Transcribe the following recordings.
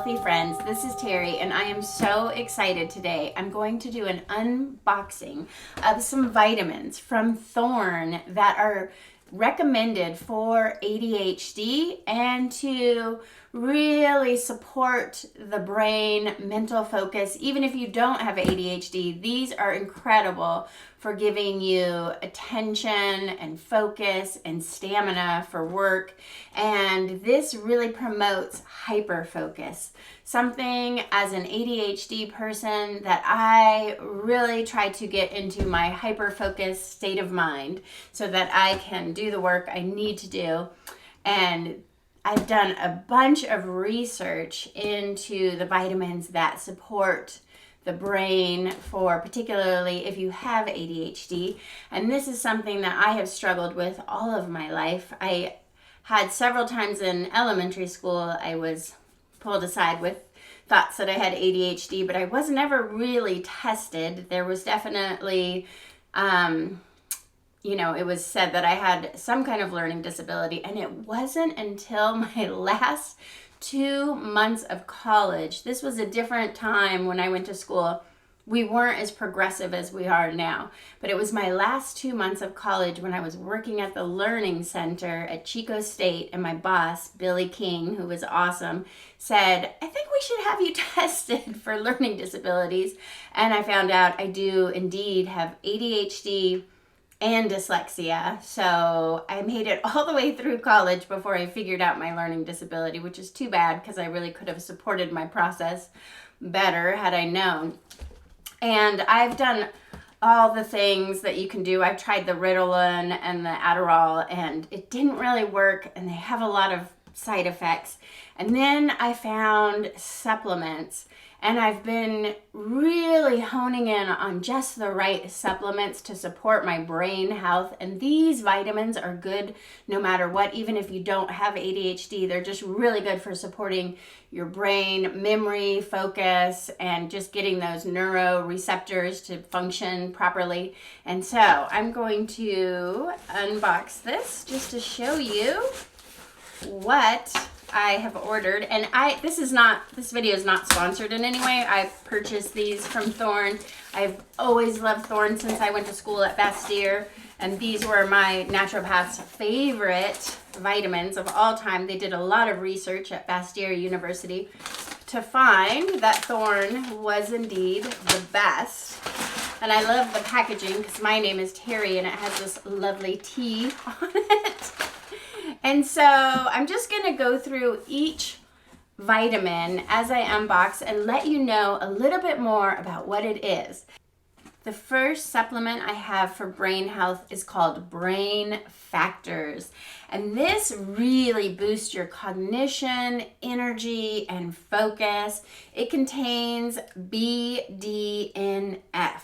healthy friends. This is Terry, and I am so excited today. I'm going to do an unboxing of some vitamins from Thorne that are recommended for ADHD and to really support the brain, mental focus. Even if you don't have ADHD, these are incredible for giving you attention and focus and stamina for work. And this really promotes hyperfocus, something as an ADHD person that I really try to get into my hyperfocus state of mind so that I can do the work I need to do. And I've done a bunch of research into the vitamins that support the brain, for particularly if you have ADHD. And this is something that I have struggled with all of my life. I had several times in elementary school, I was pulled aside with thoughts that I had ADHD, but I was never really tested. There was definitely, it was said that I had some kind of learning disability, and it wasn't until my last 2 months of college. This was a different time when I went to school. We weren't as progressive as we are now, but it was my last 2 months of college when I was working at the Learning Center at Chico State, and my boss, Billy King, who was awesome, said, I think we should have you tested for learning disabilities. And I found out I do indeed have ADHD and dyslexia. So I made it all the way through college before I figured out my learning disability, which is too bad because I really could have supported my process better had I known. And I've done all the things that you can do. I've tried the Rhodiola and the Adderall, and it didn't really work, and they have a lot of side effects. And then I found supplements, and I've been really honing in on just the right supplements to support my brain health. And these vitamins are good no matter what, even if you don't have ADHD. They're just really good for supporting your brain, memory, focus, and just getting those neuroreceptors to function properly. And so I'm going to unbox this just to show you what I have ordered. And this video is not sponsored in any way. I purchased these from Thorne. I've always loved Thorne since I went to school at Bastyr, and these were my naturopath's favorite vitamins of all time. They did a lot of research at Bastyr University to find that Thorne was indeed the best. And I love the packaging because my name is Terry and it has this lovely T on it. And so I'm just going to go through each vitamin as I unbox and let you know a little bit more about what it is. The first supplement I have for brain health is called Brainfactors. And this really boosts your cognition, energy, and focus. It contains BDNF,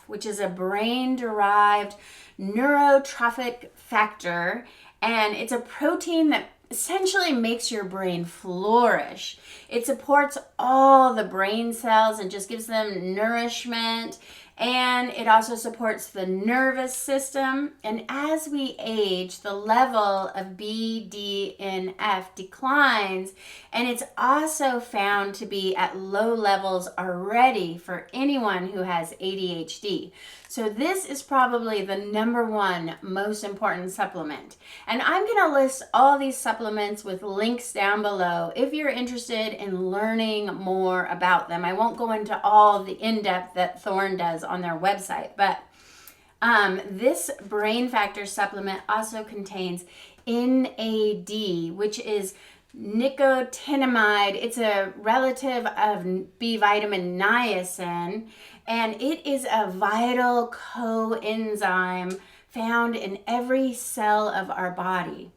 which is a brain-derived neurotrophic factor. And it's a protein that essentially makes your brain flourish. It supports all the brain cells and just gives them nourishment. And it also supports the nervous system. And as we age, the level of BDNF declines. And it's also found to be at low levels already for anyone who has ADHD. So this is probably the #1 most important supplement. And I'm going to list all these supplements with links down below if you're interested in learning more about them. I won't go into all the in-depth that Thorne does on their website, but this Brainfactor supplement also contains NAD, which is nicotinamide. It's a relative of B vitamin niacin, and it is a vital coenzyme found in every cell of our body.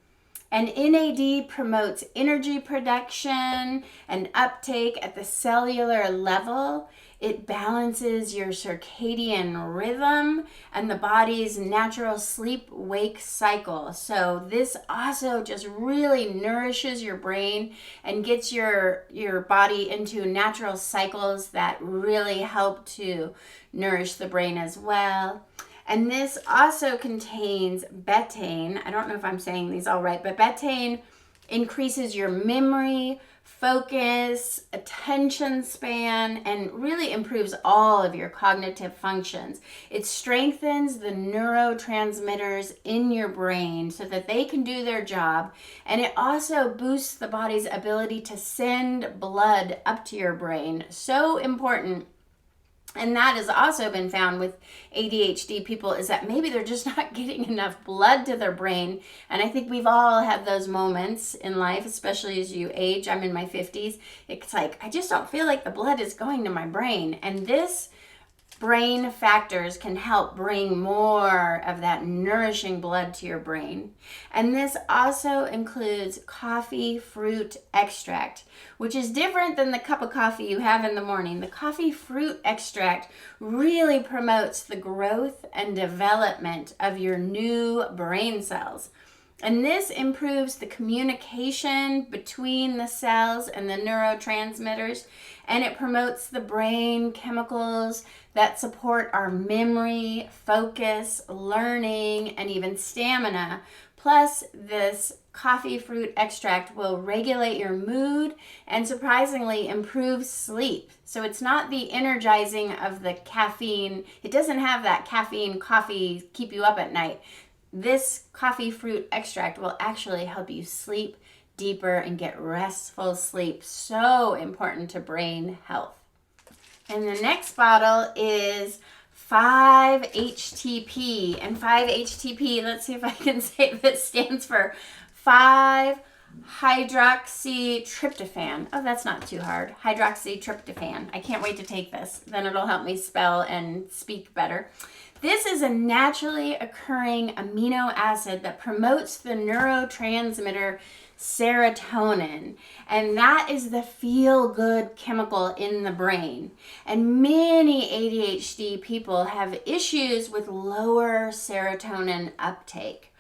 And NAD promotes energy production and uptake at the cellular level. It balances your circadian rhythm and the body's natural sleep-wake cycle. So this also just really nourishes your brain and gets your body into natural cycles that really help to nourish the brain as well. And this also contains betaine. I don't know if I'm saying these all right, but betaine increases your memory, focus, attention span, and really improves all of your cognitive functions. It strengthens the neurotransmitters in your brain so that they can do their job, and it also boosts the body's ability to send blood up to your brain. So important. And that has also been found with ADHD people, is that maybe they're just not getting enough blood to their brain. And I think we've all had those moments in life, especially as you age. I'm in my 50s. It's like, I just don't feel like the blood is going to my brain. And this Brainfactors can help bring more of that nourishing blood to your brain. And this also includes coffee fruit extract, which is different than the cup of coffee you have in the morning. The coffee fruit extract really promotes the growth and development of your new brain cells. And this improves the communication between the cells and the neurotransmitters, and it promotes the brain chemicals that support our memory, focus, learning, and even stamina. Plus, this coffee fruit extract will regulate your mood and surprisingly improve sleep. So it's not the energizing of the caffeine. It doesn't have that caffeine coffee keep you up at night. This coffee fruit extract will actually help you sleep deeper and get restful sleep. So important to brain health. And the next bottle is 5-HTP. And 5-HTP, let's see if I can say this, stands for 5-hydroxytryptophan. Oh, that's not too hard. Hydroxytryptophan. I can't wait to take this. Then it'll help me spell and speak better. This is a naturally occurring amino acid that promotes the neurotransmitter serotonin, and that is the feel-good chemical in the brain. And many ADHD people have issues with lower serotonin uptake.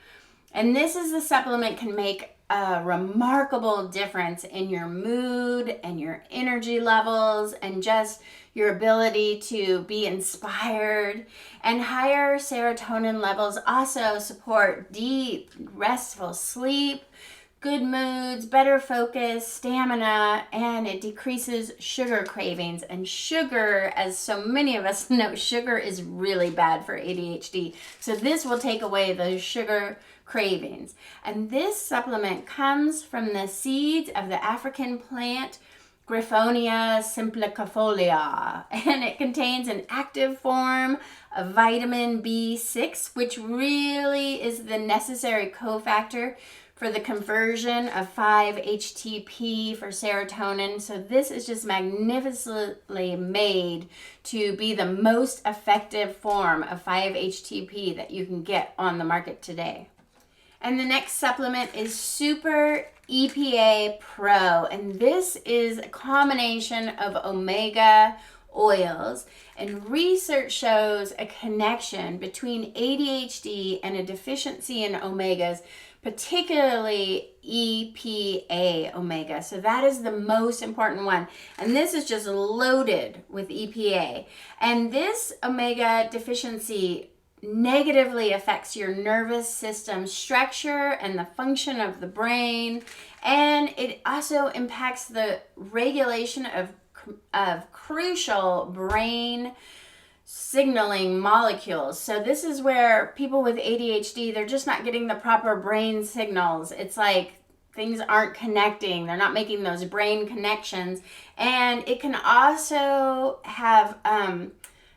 And this is the supplement can make a remarkable difference in your mood and your energy levels and just your ability to be inspired. And higher serotonin levels also support deep, restful sleep, good moods, better focus, stamina, and it decreases sugar cravings. And sugar, as so many of us know, sugar is really bad for ADHD. So this will take away those sugar cravings. And this supplement comes from the seeds of the African plant Griffonia simplicifolia, and it contains an active form of vitamin B6, which really is the necessary cofactor for the conversion of 5-HTP for serotonin. So this is just magnificently made to be the most effective form of 5-HTP that you can get on the market today. And the next supplement is Super EPA Pro, and this is a combination of omega oils, and research shows a connection between ADHD and a deficiency in omegas, particularly EPA omega. So that is the most important one, and this is just loaded with EPA. And this omega deficiency negatively affects your nervous system structure and the function of the brain, and it also impacts the regulation of crucial brain signaling molecules. So this is where people with ADHD, they're just not getting the proper brain signals. It's like things aren't connecting. They're not making those brain connections, and it can also have an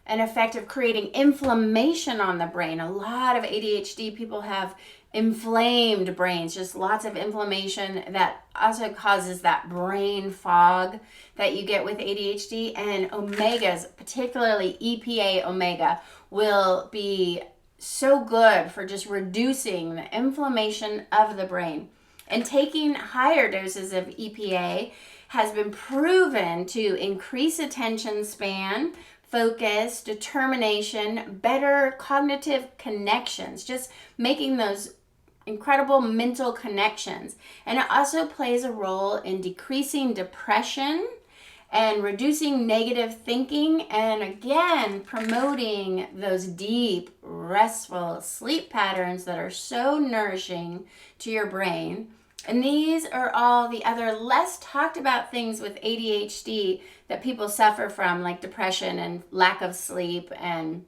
effect of creating inflammation on the brain. A lot of ADHD people have inflamed brains, just lots of inflammation that also causes that brain fog that you get with ADHD. And omegas, particularly EPA omega, will be so good for just reducing the inflammation of the brain. And taking higher doses of EPA has been proven to increase attention span, focus, determination, better cognitive connections, just making those incredible mental connections. And it also plays a role in decreasing depression and reducing negative thinking, and again, promoting those deep, restful sleep patterns that are so nourishing to your brain. And these are all the other less talked about things with ADHD that people suffer from, like depression and lack of sleep and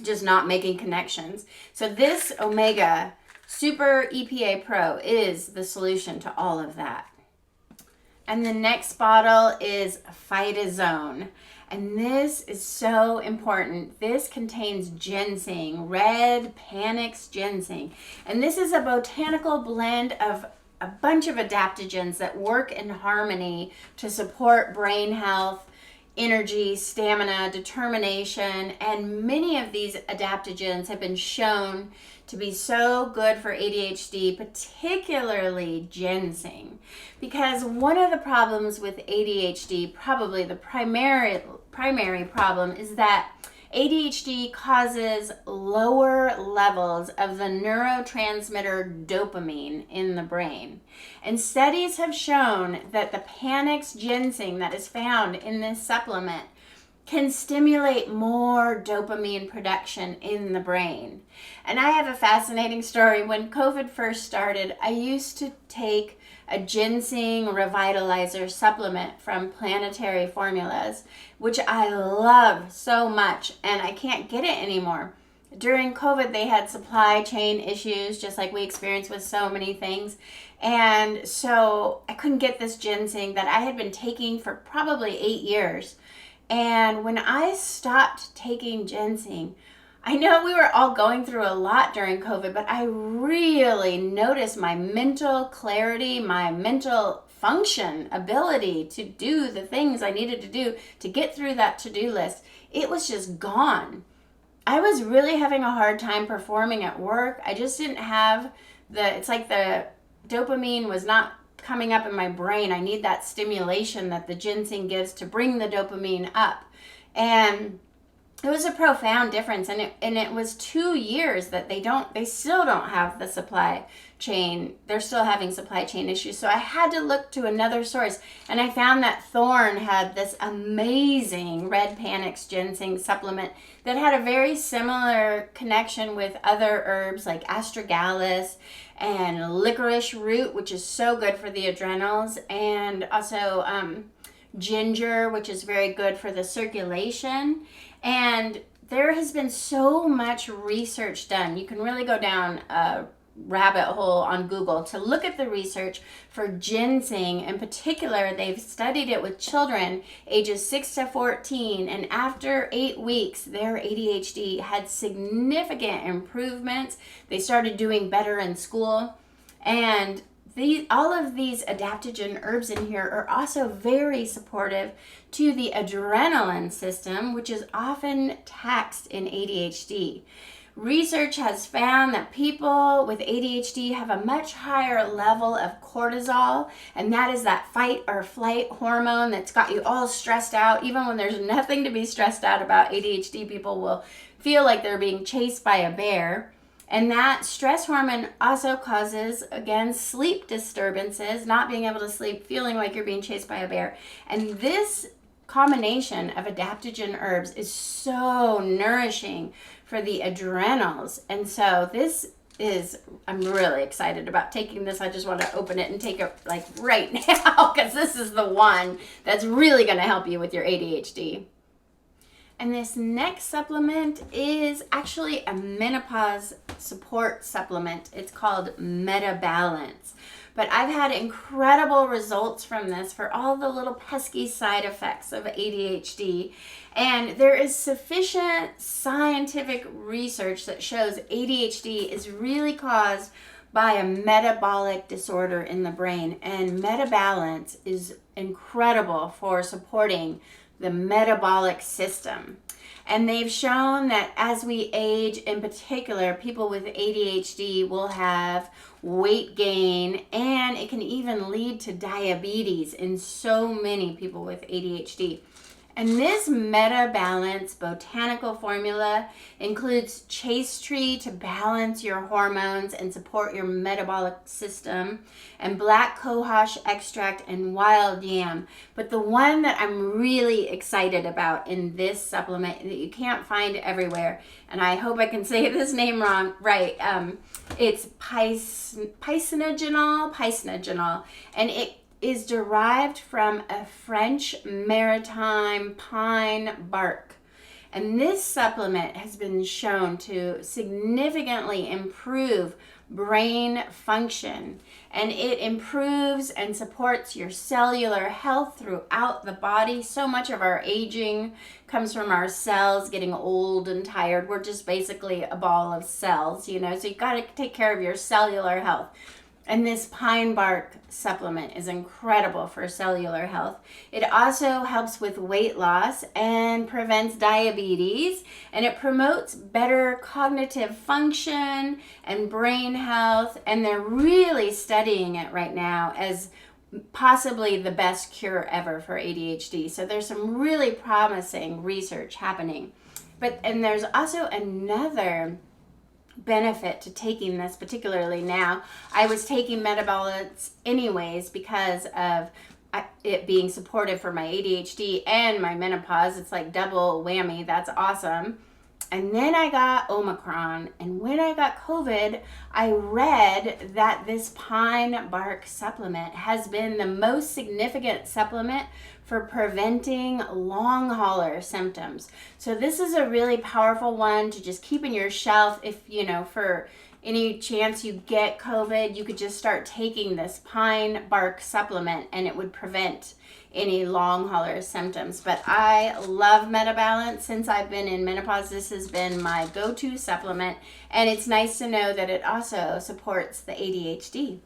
just not making connections. So this Omega Super EPA Pro is the solution to all of that. And the next bottle is Phytozone. And this is so important. This contains ginseng, red panax ginseng. And this is a botanical blend of a bunch of adaptogens that work in harmony to support brain health, energy, stamina, determination, and many of these adaptogens have been shown to be so good for ADHD, particularly ginseng. Because one of the problems with ADHD, probably the primary problem, is that ADHD causes lower levels of the neurotransmitter dopamine in the brain. And studies have shown that the panax ginseng that is found in this supplement can stimulate more dopamine production in the brain. And I have a fascinating story. When COVID first started, I used to take a ginseng revitalizer supplement from Planetary Formulas, which I love so much, and I can't get it anymore. During COVID, they had supply chain issues, just like we experience with so many things. And so I couldn't get this ginseng that I had been taking for probably 8 years. And when I stopped taking ginseng, I know we were all going through a lot during COVID, but I really noticed my mental clarity, my mental function, ability to do the things I needed to do to get through that to-do list. It was just gone. I was really having a hard time performing at work. I just didn't have it's like the dopamine was not coming up in my brain. I need that stimulation that the ginseng gives to bring the dopamine up. And it was a profound difference, and it was 2 years that they still don't have the supply chain. They're still having supply chain issues. So I had to look to another source, and I found that Thorne had this amazing red panax ginseng supplement that had a very similar connection with other herbs like astragalus and licorice root, which is so good for the adrenals, and also ginger, which is very good for the circulation. And there has been so much research done. You can really go down a rabbit hole on Google to look at the research for ginseng. In particular, they've studied it with children ages 6 to 14, and after 8 weeks, their ADHD had significant improvements. They started doing better in school, and all of these adaptogen herbs in here are also very supportive to the adrenaline system, which is often taxed in ADHD. Research has found that people with ADHD have a much higher level of cortisol, and that is that fight or flight hormone that's got you all stressed out. Even when there's nothing to be stressed out about, ADHD people will feel like they're being chased by a bear. And that stress hormone also causes, again, sleep disturbances, not being able to sleep, feeling like you're being chased by a bear. And this combination of adaptogen herbs is so nourishing for the adrenals. And so I'm really excited about taking this. I just want to open it and take it like right now, because this is the one that's really going to help you with your ADHD. And this next supplement is actually a menopause support supplement. It's called MetaBalance. But I've had incredible results from this for all the little pesky side effects of ADHD. And there is sufficient scientific research that shows ADHD is really caused by a metabolic disorder in the brain. And MetaBalance is incredible for supporting the metabolic system. And they've shown that as we age, in particular, people with ADHD will have weight gain, and it can even lead to diabetes in so many people with ADHD. And this MetaBalance botanical formula includes chaste tree to balance your hormones and support your metabolic system, and black cohosh extract and wild yam. But the one that I'm really excited about in this supplement that you can't find everywhere, and I hope I can say this name right, it's Phytisone, and it is derived from a French maritime pine bark. And this supplement has been shown to significantly improve brain function, and it improves and supports your cellular health throughout the body. So much of our aging comes from our cells getting old and tired. We're just basically a ball of cells, so you got to take care of your cellular health. And this pine bark supplement is incredible for cellular health. It also helps with weight loss and prevents diabetes, and it promotes better cognitive function and brain health, and they're really studying it right now as possibly the best cure ever for ADHD. So there's some really promising research happening. And there's also another benefit to taking this, particularly now. I was taking MetaBalance anyways because of it being supportive for my ADHD and my menopause. It's like double whammy. That's awesome. And then I got Omicron, and when I got COVID, I read that this pine bark supplement has been the most significant supplement for preventing long hauler symptoms. So this is a really powerful one to just keep in your shelf. If, for any chance you get COVID, you could just start taking this pine bark supplement and it would prevent any long hauler symptoms. But I love MetaBalance. Since I've been in menopause, this has been my go-to supplement, and it's nice to know that it also supports the ADHD.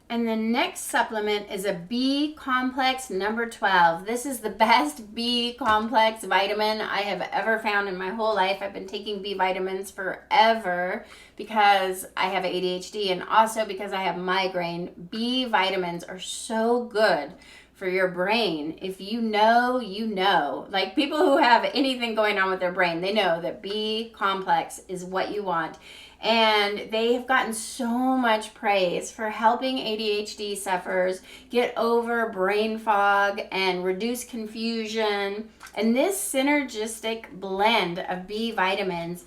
And the next supplement is a B complex number 12. This is the best B complex vitamin I have ever found in my whole life. I've been taking B vitamins forever because I have ADHD and also because I have migraine. B vitamins are so good for your brain. If you know, you know. Like people who have anything going on with their brain, they know that B complex is what you want. And they have gotten so much praise for helping ADHD sufferers get over brain fog and reduce confusion. And this synergistic blend of B vitamins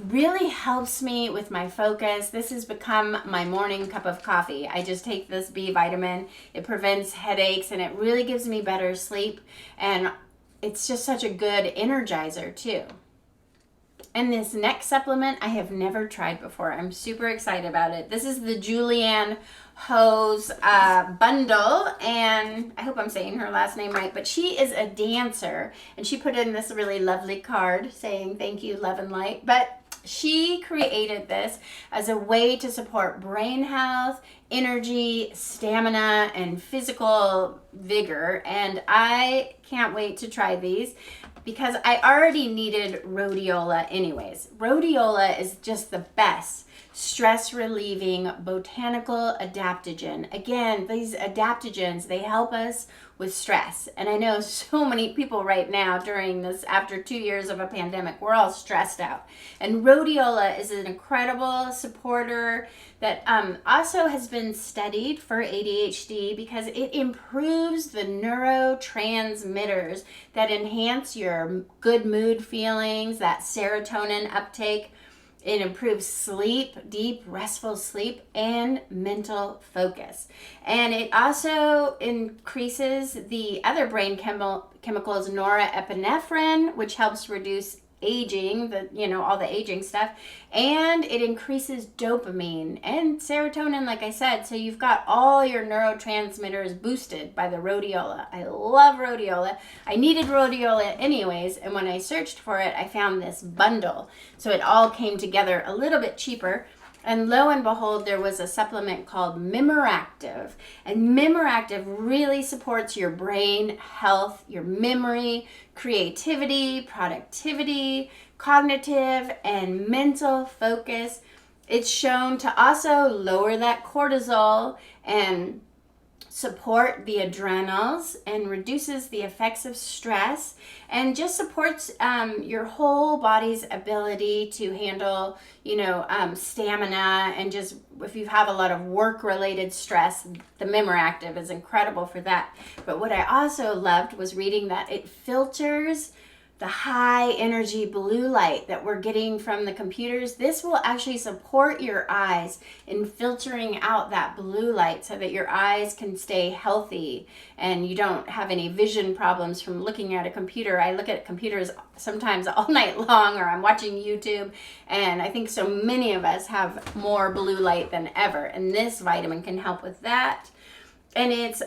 really helps me with my focus. This has become my morning cup of coffee. I just take this B vitamin. It prevents headaches and it really gives me better sleep. And it's just such a good energizer too. And this next supplement I have never tried before. I'm super excited about it. This is the Julian Hough's bundle, and I hope I'm saying her last name right, but she is a dancer, and she put in this really lovely card saying thank you, love and light. But she created this as a way to support brain health, energy, stamina, and physical vigor, and I can't wait to try these because I already needed Rhodiola anyways. Rhodiola is just the best stress-relieving botanical adaptogen. Again, these adaptogens, they help us with stress. And I know so many people right now during this, after 2 years of a pandemic, we're all stressed out. And Rhodiola is an incredible supporter that also has been studied for ADHD because it improves the neurotransmitters that enhance your good mood feelings, that serotonin uptake. It improves sleep, deep, restful sleep, and mental focus. And it also increases the other brain chemicals, norepinephrine, which helps reduce aging, all the aging stuff, and it increases dopamine and serotonin, like I said. So you've got all your neurotransmitters boosted by the Rhodiola. I love Rhodiola. I needed Rhodiola anyways, and when I searched for it, I found this bundle. So it all came together a little bit cheaper. And lo and behold, there was a supplement called Memoractive. And Memoractive really supports your brain health, your memory, creativity, productivity, cognitive, and mental focus. It's shown to also lower that cortisol and support the adrenals and reduces the effects of stress, and just supports your whole body's ability to handle, stamina, and just if you have a lot of work-related stress, the Memoractive is incredible for that. But what I also loved was reading that it filters the high energy blue light that we're getting from the computers. This will actually support your eyes in filtering out that blue light so that your eyes can stay healthy and you don't have any vision problems from looking at a computer. I look at computers sometimes all night long, or I'm watching YouTube, and I think so many of us have more blue light than ever, and this vitamin can help with that. And it's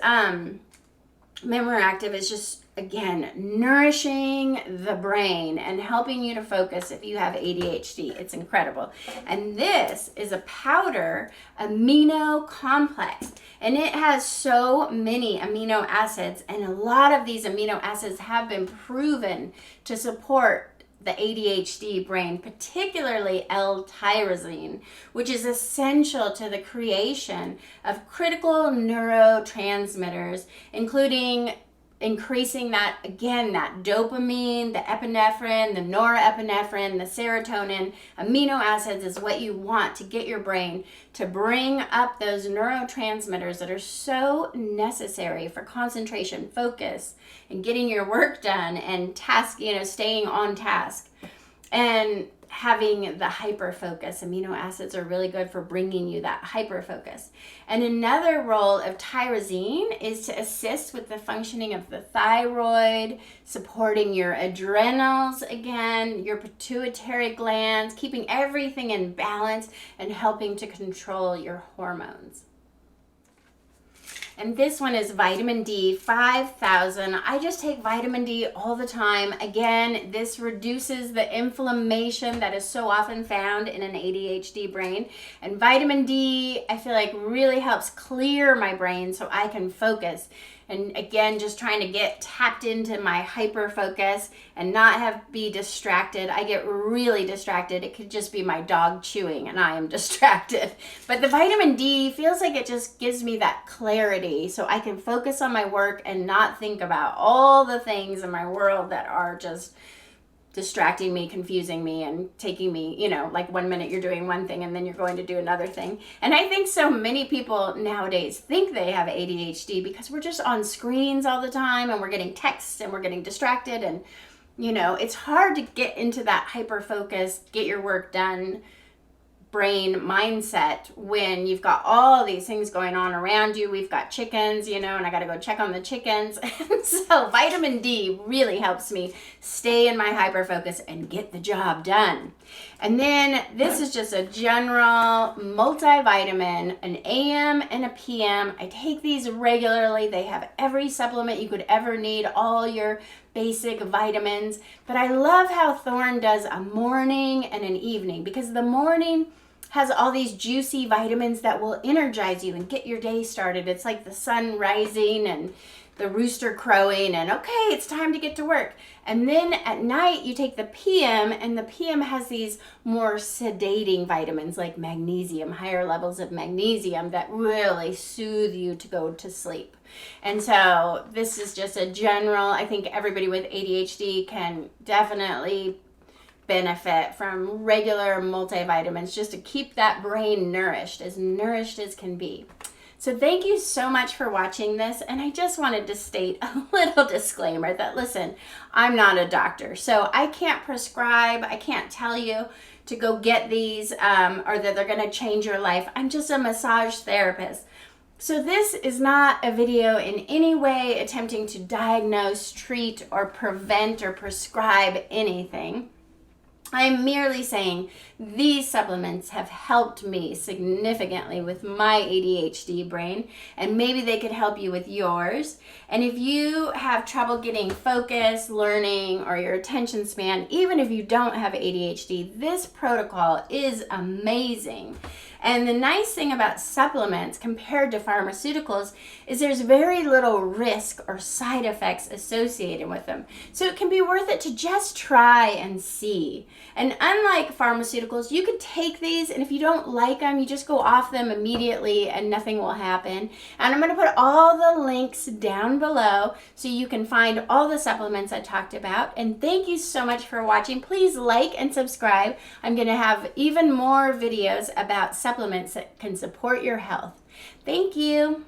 Memoractive is just, again, nourishing the brain and helping you to focus if you have ADHD. It's incredible. And this is a powder amino complex, and it has so many amino acids, and a lot of these amino acids have been proven to support the ADHD brain, particularly L-Tyrosine, which is essential to the creation of critical neurotransmitters, including increasing that dopamine, the epinephrine, the norepinephrine, the serotonin. Amino acids is what you want to get your brain to bring up those neurotransmitters that are so necessary for concentration, focus, and getting your work done, and staying on task. And having the hyperfocus. Amino acids are really good for bringing you that hyperfocus. And another role of tyrosine is to assist with the functioning of the thyroid, supporting your adrenals, again, your pituitary glands, keeping everything in balance, and helping to control your hormones. And this one is vitamin D, 5,000. I just take vitamin D all the time. Again, this reduces the inflammation that is so often found in an ADHD brain. And vitamin D, I feel like, really helps clear my brain so I can focus. And again, just trying to get tapped into my hyper focus and not be distracted. I get really distracted. It could just be my dog chewing and I am distracted. But the vitamin D feels like it just gives me that clarity so I can focus on my work and not think about all the things in my world that are just distracting me, confusing me, and taking me, like 1 minute you're doing one thing and then you're going to do another thing. And I think so many people nowadays think they have ADHD because we're just on screens all the time and we're getting texts and we're getting distracted, and it's hard to get into that hyper focus, get your work done brain mindset when you've got all these things going on around you. We've got chickens, and I got to go check on the chickens. And so vitamin D really helps me stay in my hyper focus and get the job done. And then this is just a general multivitamin, an AM and a PM. I take these regularly. They have every supplement you could ever need, all your basic vitamins. But I love how Thorne does a morning and an evening, because the morning has all these juicy vitamins that will energize you and get your day started. It's like the sun rising and the rooster crowing and okay, it's time to get to work. And then at night you take the PM, and the PM has these more sedating vitamins like magnesium, higher levels of magnesium that really soothe you to go to sleep. And so this is just a general, I think everybody with ADHD can definitely benefit from regular multivitamins just to keep that brain nourished as can be. So thank you so much for watching this, and I just wanted to state a little disclaimer that, listen, I'm not a doctor, so I can't prescribe, I can't tell you to go get these or that they're going to change your life. I'm just a massage therapist. So this is not a video in any way attempting to diagnose, treat, or prevent or prescribe anything. I'm merely saying these supplements have helped me significantly with my ADHD brain, and maybe they could help you with yours. And if you have trouble getting focus, learning, or your attention span, even if you don't have ADHD, this protocol is amazing. And the nice thing about supplements compared to pharmaceuticals is there's very little risk or side effects associated with them. So it can be worth it to just try and see. And unlike pharmaceuticals, you could take these, and if you don't like them, you just go off them immediately and nothing will happen. And I'm going to put all the links down below so you can find all the supplements I talked about. And thank you so much for watching. Please like and subscribe. I'm going to have even more videos about supplements that can support your health. Thank you.